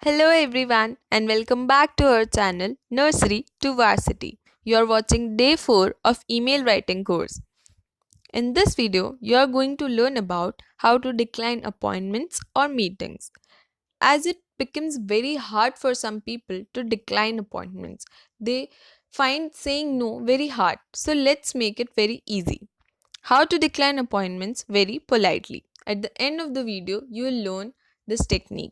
Hello everyone and welcome back to our channel Nursery to Varsity. You are watching day 4 of email writing course. In this video, you are going to learn about how to decline appointments or meetings as it becomes very hard for some people to decline appointments. They find saying no very hard. So let's make it very easy. How to decline appointments very politely. At the end of the video, you will learn this technique.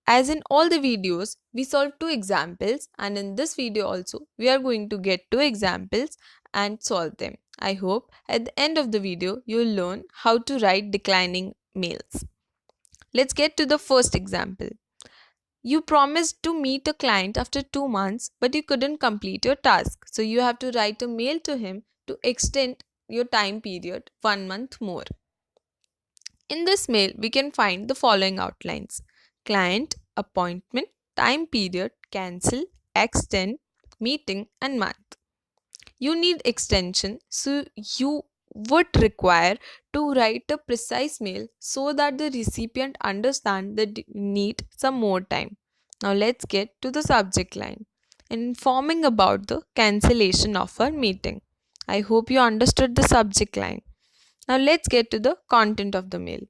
As in all the videos, we solve two examples, and in this video also, we are going to get two examples and solve them. I hope at the end of the video, you will learn how to write declining mails. Let's get to the first example. You promised to meet a client after 2 months, but you couldn't complete your task. So you have to write a mail to him to extend your time period 1 month more. In this mail, we can find the following outlines: client, appointment, time period, cancel, extend, meeting, and month. You need extension, so you would require to write a precise mail so that the recipient understand that you need some more time. Now let's get to the subject line. Informing about the cancellation of our meeting. I hope you understood the subject line. Now let's get to the content of the mail.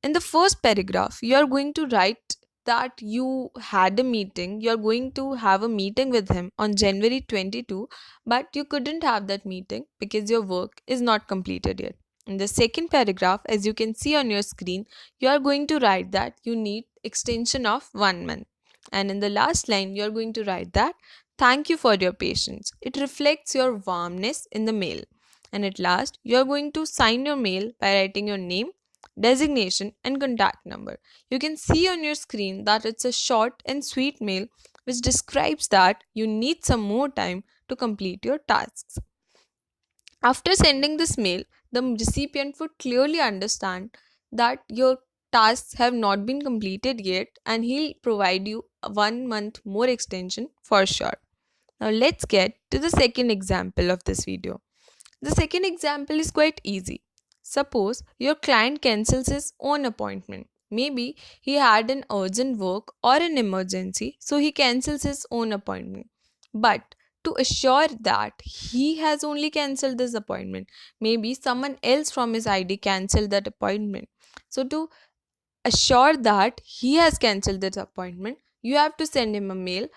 In the first paragraph, you are going to write that you had a meeting, you are going to have a meeting with him on January 22, but you couldn't have that meeting because your work is not completed yet. In the second paragraph, as you can see on your screen, you are going to write that you need extension of 1 month. And in the last line, you are going to write that thank you for your patience. It reflects your warmness in the mail. And at last, you are going to sign your mail by writing your name, designation, and contact number. You can see on your screen that it's a short and sweet mail which describes that you need some more time to complete your tasks. After sending this mail, the recipient would clearly understand that your tasks have not been completed yet and he'll provide you a 1 month more extension for sure. Now let's get to the second example of this video. The second example is quite easy. Suppose your client cancels his own appointment. Maybe he had an urgent work or an emergency, so he cancels his own appointment. But to assure that he has only cancelled this appointment, maybe someone else from his ID cancelled that appointment. So, to assure that he has cancelled that appointment, you have to send him a mail,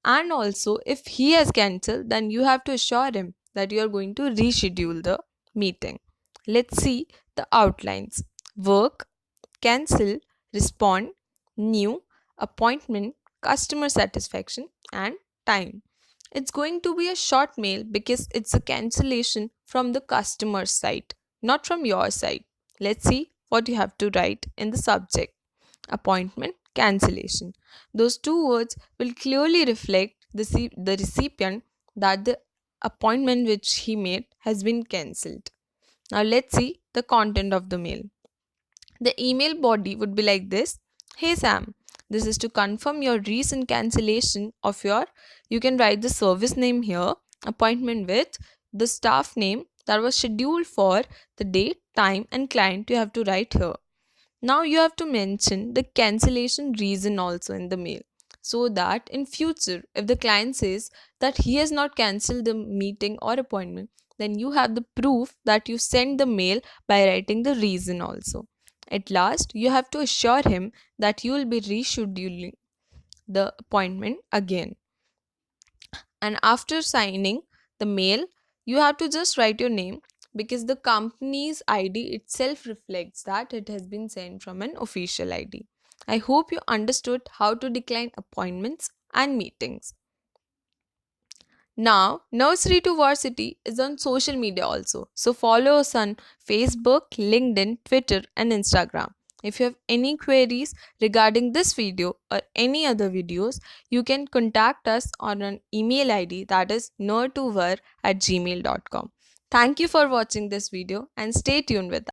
and also if he has cancelled, then you have to assure him that you are going to reschedule the meeting. Let's see the outlines: work, cancel, respond, new, appointment, customer satisfaction, and time. It's going to be a short mail because it's a cancellation from the customer's side, not from your side. Let's see what you have to write in the subject: appointment, cancellation. Those two words will clearly reflect the recipient that the appointment which he made has been cancelled. Now let's see the content of the mail. The email body would be like this: Hey Sam, this is to confirm your recent cancellation of your, you can write the service name here, appointment with the staff name that was scheduled for the date, time, and client you have to write here. Now you have to mention the cancellation reason also in the mail, so that in future if the client says that he has not cancelled the meeting or appointment, then you have the proof that you sent the mail by writing the reason also. At last, you have to assure him that you will be rescheduling the appointment again. And after signing the mail, you have to just write your name because the company's ID itself reflects that it has been sent from an official ID. I hope you understood how to decline appointments and meetings. Now, Nursery to Varsity is on social media also. So follow us on Facebook, LinkedIn, Twitter, and Instagram. If you have any queries regarding this video or any other videos, you can contact us on an email ID, that is nurtovar@gmail.com. Thank you for watching this video and stay tuned with us.